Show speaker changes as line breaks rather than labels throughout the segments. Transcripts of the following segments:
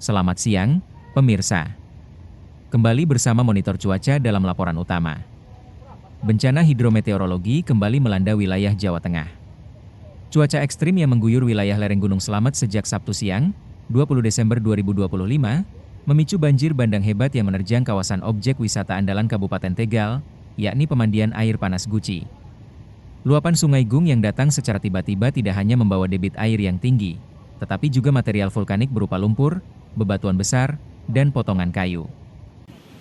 Selamat siang, pemirsa. Kembali bersama monitor cuaca dalam laporan utama. Bencana hidrometeorologi kembali melanda wilayah Jawa Tengah. Cuaca ekstrim yang mengguyur wilayah lereng Gunung Slamet sejak Sabtu siang, 20 Desember 2025, memicu banjir bandang hebat yang menerjang kawasan objek wisata andalan Kabupaten Tegal, yakni Pemandian Air Panas Guci. Luapan Sungai Gung yang datang secara tiba-tiba tidak hanya membawa debit air yang tinggi, tetapi juga material vulkanik berupa lumpur, bebatuan besar, dan potongan kayu.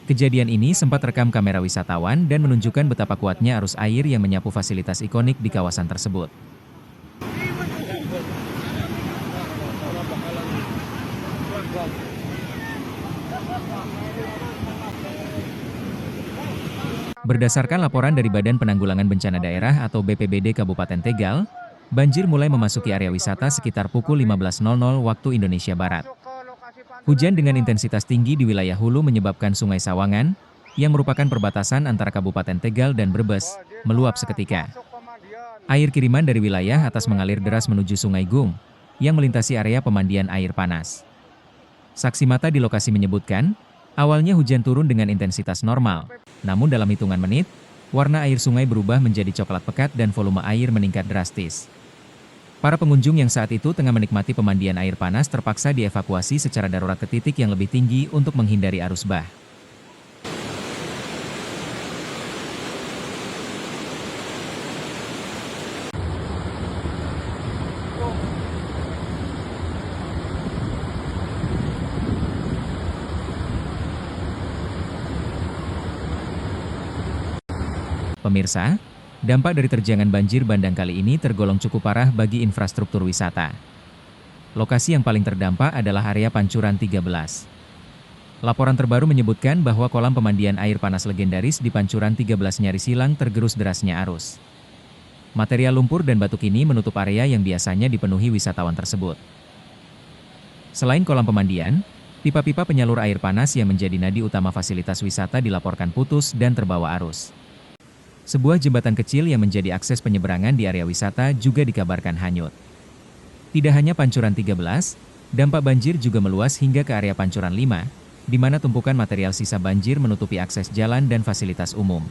Kejadian ini sempat rekam kamera wisatawan dan menunjukkan betapa kuatnya arus air yang menyapu fasilitas ikonik di kawasan tersebut. Berdasarkan laporan dari Badan Penanggulangan Bencana Daerah atau BPBD Kabupaten Tegal, banjir mulai memasuki area wisata sekitar pukul 15.00 waktu Indonesia Barat. Hujan dengan intensitas tinggi di wilayah hulu menyebabkan Sungai Sawangan, yang merupakan perbatasan antara Kabupaten Tegal dan Brebes, meluap seketika. Air kiriman dari wilayah atas mengalir deras menuju Sungai Gung, yang melintasi area pemandian air panas. Saksi mata di lokasi menyebutkan, awalnya hujan turun dengan intensitas normal, namun dalam hitungan menit, warna air sungai berubah menjadi coklat pekat dan volume air meningkat drastis. Para pengunjung yang saat itu tengah menikmati pemandian air panas terpaksa dievakuasi secara darurat ke titik yang lebih tinggi untuk menghindari arus bah. Pemirsa, dampak dari terjangan banjir bandang kali ini tergolong cukup parah bagi infrastruktur wisata. Lokasi yang paling terdampak adalah area Pancuran 13. Laporan terbaru menyebutkan bahwa kolam pemandian air panas legendaris di Pancuran 13 nyaris hilang tergerus derasnya arus. Material lumpur dan batu kini menutup area yang biasanya dipenuhi wisatawan tersebut. Selain kolam pemandian, pipa-pipa penyalur air panas yang menjadi nadi utama fasilitas wisata dilaporkan putus dan terbawa arus. Sebuah jembatan kecil yang menjadi akses penyeberangan di area wisata juga dikabarkan hanyut. Tidak hanya Pancuran 13, dampak banjir juga meluas hingga ke area Pancuran 5, di mana tumpukan material sisa banjir menutupi akses jalan dan fasilitas umum.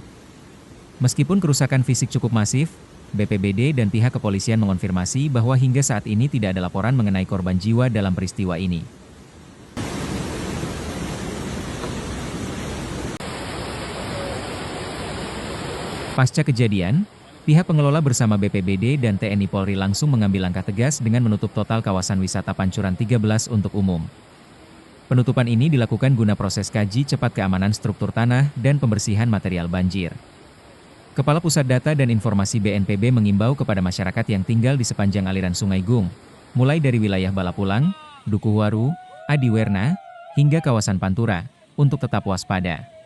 Meskipun kerusakan fisik cukup masif, BPBD dan pihak kepolisian mengonfirmasi bahwa hingga saat ini tidak ada laporan mengenai korban jiwa dalam peristiwa ini. Pasca kejadian, pihak pengelola bersama BPBD dan TNI Polri langsung mengambil langkah tegas dengan menutup total kawasan wisata Pancuran 13 untuk umum. Penutupan ini dilakukan guna proses kaji cepat keamanan struktur tanah dan pembersihan material banjir. Kepala Pusat Data dan Informasi BNPB mengimbau kepada masyarakat yang tinggal di sepanjang aliran Sungai Gung, mulai dari wilayah Balapulang, Dukuhwaru, Adiwerna, hingga kawasan Pantura, untuk tetap waspada.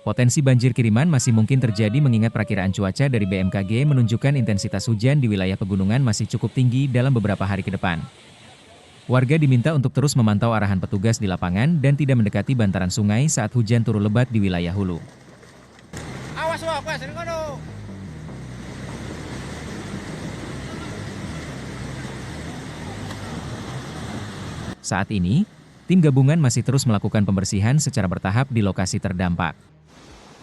Potensi banjir kiriman masih mungkin terjadi mengingat perakiraan cuaca dari BMKG menunjukkan intensitas hujan di wilayah pegunungan masih cukup tinggi dalam beberapa hari ke depan. Warga diminta untuk terus memantau arahan petugas di lapangan dan tidak mendekati bantaran sungai saat hujan turun lebat di wilayah hulu.
Awas ini kono.
Saat ini, tim gabungan masih terus melakukan pembersihan secara bertahap di lokasi terdampak.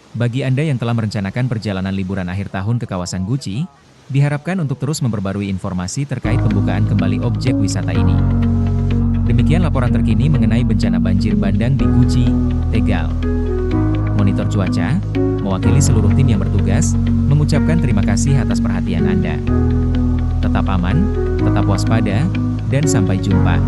Bagi Anda yang telah merencanakan perjalanan liburan akhir tahun ke kawasan Guci, diharapkan untuk terus memperbarui informasi terkait pembukaan kembali objek wisata ini. Demikian laporan terkini mengenai bencana banjir bandang di Guci, Tegal. Monitor cuaca, mewakili seluruh tim yang bertugas, mengucapkan terima kasih atas perhatian Anda. Tetap aman, tetap waspada, dan sampai jumpa.